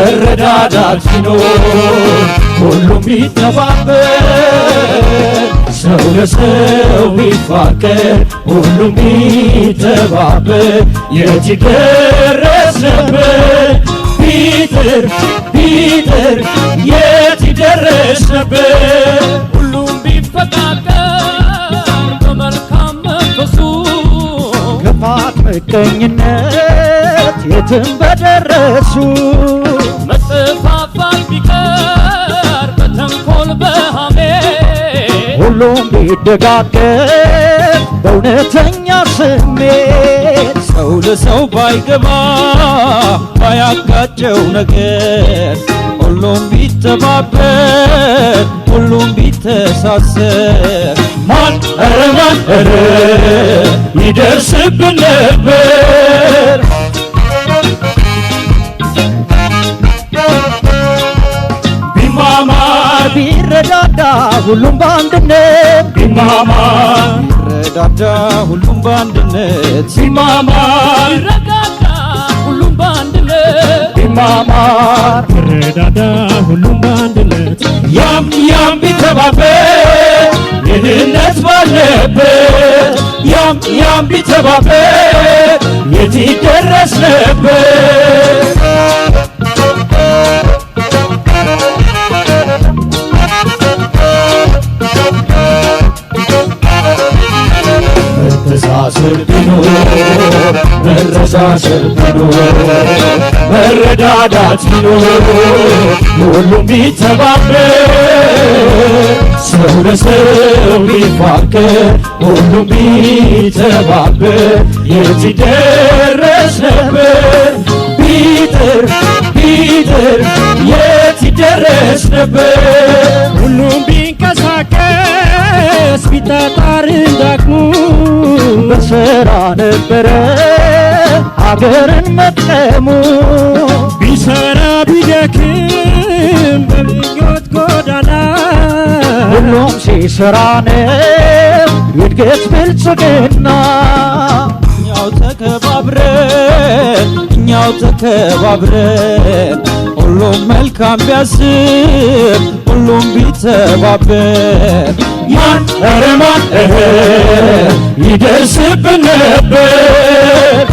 መረዳዳት ሲኖር ሁሉም ቢተባበር ሰው ለሰው ቢፋቀር ሁሉም ቢተባበር የት ይደረስ ነበር ቢጥር ቢጥር የት ይደረስ ነበር ሁሉም ቢፈቃቀር በመልካም መንፈሱ ክፋት ምቀኝነት የትም በደረሱ መጠፋፋት ቢቀር በተንኮል በሐሜት ሁሉም ቢደጋገፍ በእውነተኛ ስሜት ሰው ለሰው ባይገባ ባያጋጨው ነገር ሁሉም ቢተባበር ሁሉም ቢተሳሰር ማን ኧረ ማን ኧረ ይደርስብን ነበር ቢማማር ቢረዳዳ ሁሉም በአንድነት ቢማማር ቢረዳዳ ሁሉም በአንድነት ቢማማር ቢረዳዳ ሁሉም በአንድነት ቢማማር ቢረዳዳ ሁሉም በአንድነት ያም ቢተባበር የድህነት ባለበት ያም ቢተባበር የት ይደረስ ነበር መተሳሰብ ቢኖር መረሳሰብ ቢኖር መረዳዳት ቢኖር ሁሉም ቢተባበር ሰው ለሰው ቢፋቀር ሁሉም ቢተባበር የት ይደረስ ነበር ቢጥር ቢጥር የት ይደረስ ነበር ሁሉም ቢንቀሳቀስ ቢጣጣር እንዳቅሙ በሥራ ነበረ አገርን መጥቀሙ ቢሰራ ቢደክም በምኞት ጎዳና ሁሉም ሲሰራ ነው የእድገት ብልጽግና እኛው ተከባብረን ሁሉም መልካም ቢያስብ ሁሉም ቢተባበር ማን ኧረ ማን ይደርስብን ነበር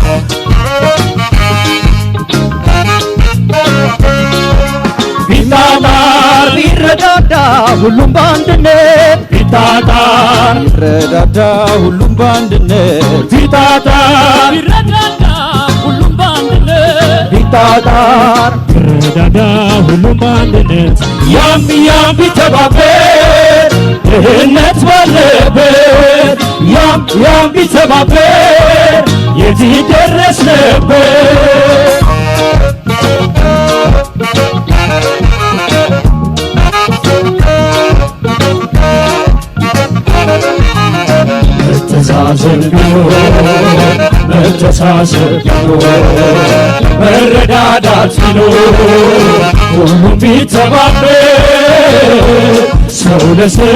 ቢማማር ቢረዳዳ ሁሉም በአንድነት ቢታጣር ቢረዳዳ ሁሉም በአንድነት ቢታጣር ቢረዳዳ ሁሉም በአንድነት ቢጣጣር ቢረዳዳ ሁሉም በአንድነት ያም ቢተባበር ድህነት ባለበት ያም ቢተባበር የት ይደረስ ነበር መተሳሰብ ቢኖር መተሳሰብ ቢኖር መረዳዳት ቢኖር ሁሉም ቢተባበር ሰው ለሰው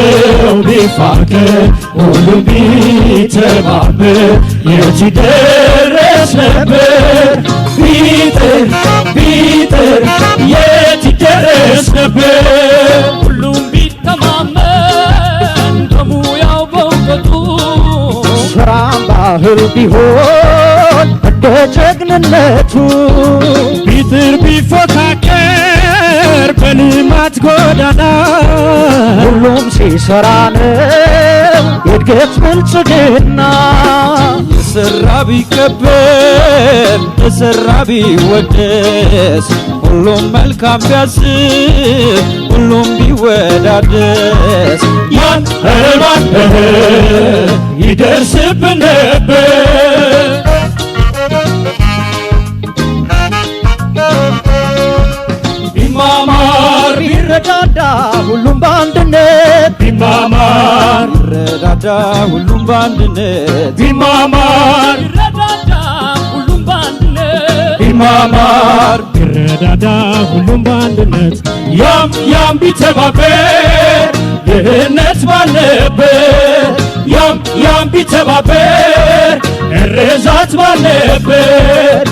ቢፋቀር ሁሉም ቢተባበር የት ይደረስ ነበር ቢጥር ቢጥር የት ይደረስ ነበር ሁሉም ቢተማመን በሙያው በእውቀቱ ስራም ባህል ቢሆን እንደ ጀግንነቱ ቢጥር ቢፎካከር በልማት ጎዳና ሁሉም ሲሰራ ነው የእድገት ብልጽግና የሰራ ቢከበር የሰራ ቢወደስ ሁሉም መልካም ቢያስብ ሁሉም ቢወዳደስ ማን ኧረ ማን ይደርስብን ነበር ቢማማር ቢረዳዳ ሁሉም በአንድነት ቢማማር ቢረዳዳ ሁሉም በአንድነት ቢማማር ቢረዳዳ ሁሉም በአንድነት ቢማማር ቢረዳዳ ሁሉም በአንድነት ያም ቢተባበር ድህነት ባለበት ያም ቢተባበር እርዛት ባልነበር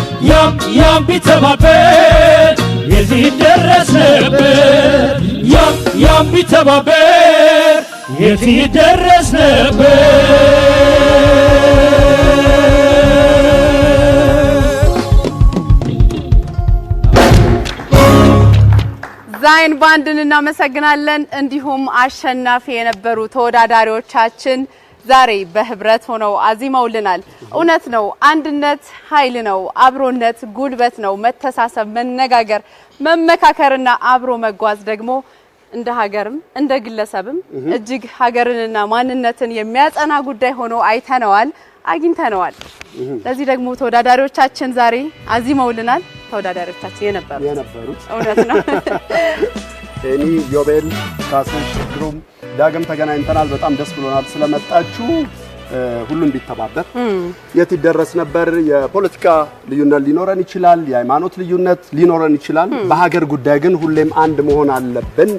ያም ቢተባበር የዚህ ደረስ ነበር ያም ቢተባበር የዚህ ደረስ ነበር ዛይን ባንድን እናመሰግናለን እንዲሁም አሸናፊ የነበሩ ተወዳዳሪዎቻችን ዛሬ በህብረት ሆነው አዚመውልናል እውነት ነው አንድነት ኃይል ነው አብሮነት ጉልበት ነው መተሳሰብ መነጋገር መመካከርና አብሮ መጓዝ ደግሞ እንደ ሀገርም እንደ ግለሰብም እጅግ ሀገርንና ማንነትን የሚያጸና ጉዳይ ሆኖ አይተነዋል አግኝተነዋል ለዚህ ደግሞ ተወዳዳሪዎቻችን ዛሬ አዚመውልናል ተወዳዳሪዎቻችን የነበሩት እውነት ነው እኔ ዮቤል ካስሽ ግሩም ዳግም ተገናኝተናል በጣም ደስ ብሎናል ስለመጣችሁ ሁሉም ቢተባበር የት ይደረስ ነበር የፖለቲካ ልዩነት ሊኖረን ይችላል የሃይማኖት ልዩነት ሊኖረን ይችላል በሀገር ጉዳይ ግን ሁሌም አንድ መሆን አለብን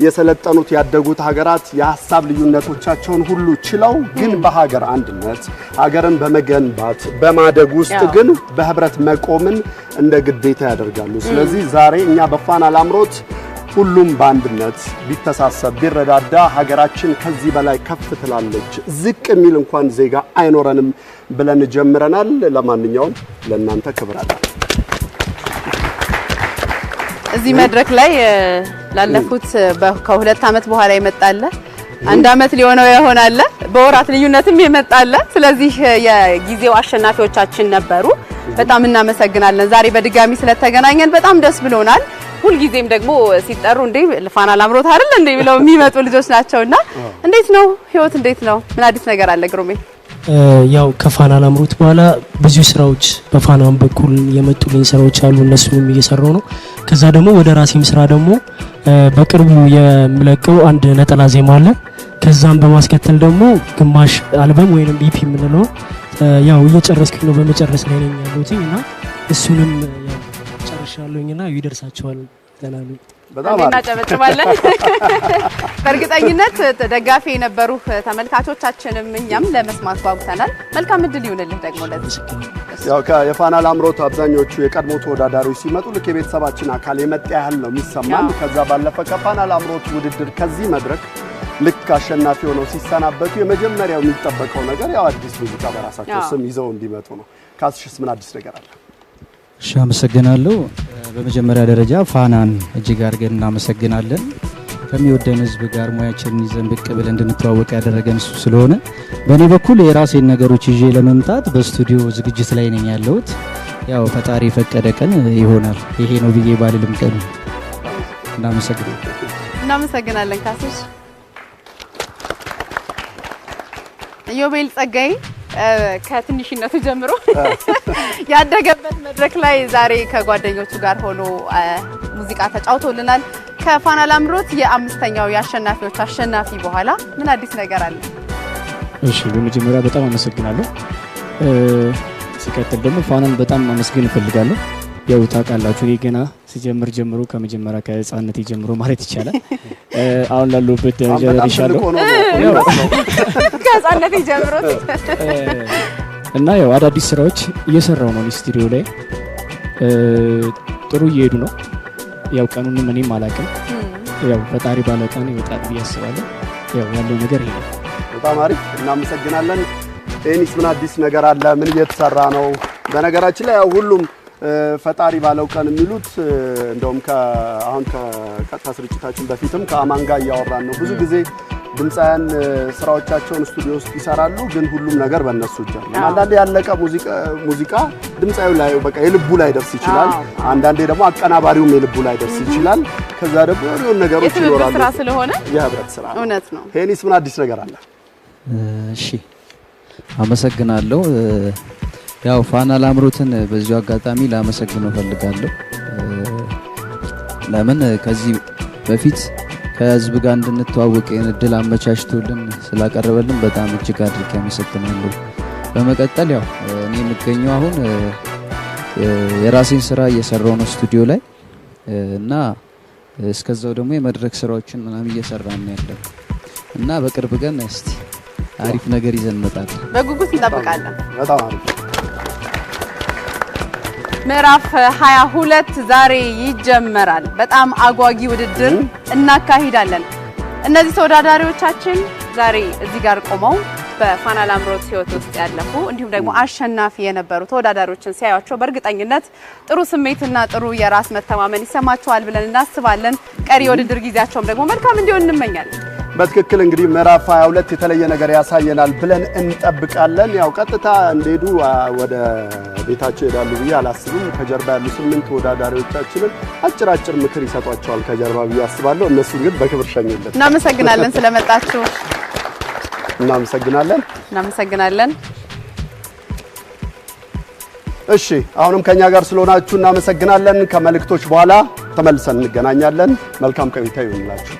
የሰለጠኑት ያደጉት ሀገራት የሐሳብ ልዩነቶቻቸውን ሁሉ ችለው ግን በሀገር አንድነት ሀገርን በመገንባት በማደግ ውስጥ ግን በህብረት መቆምን እንደ ግዴታ ያደርጋሉ ስለዚህ ዛሬ እኛ በፋና ላምሮት ሁሉም በአንድነት ቢተሳሰብ ቢረዳዳ ሀገራችን ከዚህ በላይ ከፍ ትላለች ዝቅ የሚል እንኳን ዜጋ አይኖርንም ብለን ጀምረናል ለማንኛውም ለእናንተ ክብር አለ እዚህ መድረክ ላይ ላለፉት ከሁለት አመት በኋላ ይመጣል አንድ አመት ሊሆነው ይሆናል በወራት ልዩነትም ይመጣል ስለዚህ የጊዜው አሸናፊዎቻችን ነበሩ በጣም እናመሰግናለን ዛሬ በድጋሚ ስለተገናኘን በጣም ደስ ብሎናል ሁሉ ጊዜም ደግሞ ሲጠሩ እንዴ ለፋና ላምሮት አይደል እንዴ ብለው የሚመጡ ልጆች ናቸውና እንዴት ነው ህይወት እንዴት ነው ምን አዲስ ነገር አለ ግሩሜ ያው ከፋና ላምሮት በኋላ ብዙ ስራዎች በፋናም በኩል የመጡልኝ ስራዎች አሉ እነሱንም እየሰራው ነው ከዛ ደግሞ ወደ ራሴም ስራ ደግሞ በቅርቡ የምለቀው አንድ ነጠላ ዜማ አለ ከዛም በማስከተል ደግሞ ግማሽ አልበም ወይንም ኢፒ ምንለው ያው እየጨረስኩኝ ነው በመጨረስ ላይ ነኝ ያለሁትና እሱንም ጨርሻለሁኝና ይደርሳቸዋል ለናሉ በጣም እናጨበጭባለን በእርግጠኝነት ደጋፊ የነበሩ ተመልካቾቻችንም እኛም ለመስማት ጓጉተናል መልካም እድል ይሁንልህ ደግሞ ለዚህ ያው የፋና ላምሮት አብዛኞቹ የቀድሞ ተወዳዳሪዎች ሲመጡ ልክ የቤተሰባችን አካል የመጣ ያህል ነው የሚሰማን ከዛ ባለፈ ከፋና ላምሮት ውድድር ከዚህ መድረክ ልክ አሸናፊ ሆነው ሲሰናበቱ የመጀመሪያው የሚጠበቀው ነገር ያው አዲስ ሙዚቃ በራሳቸው ስም ይዘው እንዲመጡ ነው ካስሽስ ምን አዲስ ነገር አለ እሺ አመሰግናለሁ በመጀመሪያ ደረጃ ፋናን እጅግ አድርገን እናመሰግናለን ከሚወደን ህዝብ ጋር ሙያችንን ይዘን ብቅ ብለን እንድንተዋወቅ ያደረገን እሱ ስለሆነ በእኔ በኩል የራሴን ነገሮች ይዤ ለመምጣት በስቱዲዮ ዝግጅት ላይ ነኝ ያለሁት ያው ፈጣሪ ፈቀደ ቀን ይሆናል ይሄ ነው ብዬ ባልልም ቀን እናመሰግናለን ካስሽ ዮቤል ጸጋይ ከትንሽነቱ ጀምሮ ያደገበት መድረክ ላይ ዛሬ ከጓደኞቹ ጋር ሆኖ ሙዚቃ ተጫውቶልናል ከፋና ላምሮት የአምስተኛው የአሸናፊዎች አሸናፊ በኋላ ምን አዲስ ነገር አለ እሺ በመጀመሪያ በጣም አመሰግናለሁ ሲቀጥል ደግሞ ፋናን በጣም ማመስገን እፈልጋለሁ ያው ታውቃላችሁ እኔ ገና ሲጀምር ጀምሮ ከመጀመሪያ ከህፃንነቴ ጀምሮ ማለት ይቻላል አሁን ላለሁበት ደረጃ ደርሻለሁ ከህፃንነቴ ጀምሮ እና ያው አዳዲስ ስራዎች እየሰራው ነው ስቱዲዮ ላይ ጥሩ እየሄዱ ነው ያው ቀኑንም እኔም አላውቅም ያው ፈጣሪ ባለቀን ይወጣል ብዬ አስባለሁ ያው ያለው ነገር ይሄ ነው በጣም አሪፍ እናመሰግናለን ኤኒስ ምን አዲስ ነገር አለ ምን እየተሰራ ነው በነገራችን ላይ ያው ሁሉም ፈጣሪ ባለው ቀን የሚሉት እንደውም አሁን ከቀጥታ ስርጭታችን በፊትም ከአማን ጋር ያወራን ነው ብዙ ጊዜ ድምጻያን ስራዎቻቸውን ስቱዲዮ ውስጥ ይሰራሉ ግን ሁሉም ነገር በእነሱ እጅ ነው አንዳንዴ ያለቀ ሙዚቃ ድምጻዩ ላይ በቃ የልቡ ላይ ደርስ ይችላል አንዳንዴ ደግሞ አቀናባሪውም የልቡ ላይ ደርስ ይችላል ከዛ ደግሞ የሆነ ነገሮች ይኖራሉ ስራ ስለሆነ የህብረት ስራ እውነት ነው ሄኒስ ምን አዲስ ነገር አለ እሺ አመሰግናለሁ ያው ፋና ላምሮትን በዚሁ አጋጣሚ ላመሰግነው ፈልጋለሁ ለምን ከዚህ በፊት ከህዝብ ጋር እንድንተዋወቅ የእድል አመቻችቶልን ስላቀረበልን በጣም እጅግ አድርጌ አመሰግናለሁ በመቀጠል ያው እኔ የምገኘው አሁን የራሴን ስራ እየሰራው ነው ስቱዲዮ ላይ እና እስከዛው ደግሞ የመድረክ ስራዎችን ምናምን እየሰራን ነው ያለው እና በቅርብ ቀን እስቲ አሪፍ ነገር ይዘን እንመጣለን። በጉጉት እንጠብቃለን። በጣም አሪፍ። ምዕራፍ 22 ዛሬ ይጀመራል። በጣም አጓጊ ውድድር እናካሂዳለን። እነዚህ ተወዳዳሪዎቻችን ዛሬ እዚህ ጋር ቆመው በፋና ላምሮት ህይወት ውስጥ ያለፉ እንዲሁም ደግሞ አሸናፊ የነበሩ ተወዳዳሪዎችን ሲያዩቸው በእርግጠኝነት ጥሩ ስሜትና ጥሩ የራስ መተማመን ይሰማቸዋል ብለን እናስባለን። ቀሪ የውድድር ጊዜያቸውም ደግሞ መልካም እንዲሆን እንመኛለን። በትክክል እንግዲህ ምዕራፍ 22 የተለየ ነገር ያሳየናል ብለን እንጠብቃለን። ያው ቀጥታ እንደሄዱ ወደ ቤታቸው ይሄዳሉ ብዬ አላስብም። ከጀርባ ያሉ 8 ተወዳዳሪዎቻችንን አጭር ምክር ይሰጧቸዋል ከጀርባ ብዬ አስባለሁ። እነሱ ግን በክብር ሸኙልን። እናመሰግናለን ስለመጣችሁ። እናመሰግናለን። እሺ አሁንም ከኛ ጋር ስለሆናችሁ እናመሰግናለን። ከመልእክቶች በኋላ ተመልሰን እንገናኛለን። መልካም ቆይታ ይሁንላችሁ።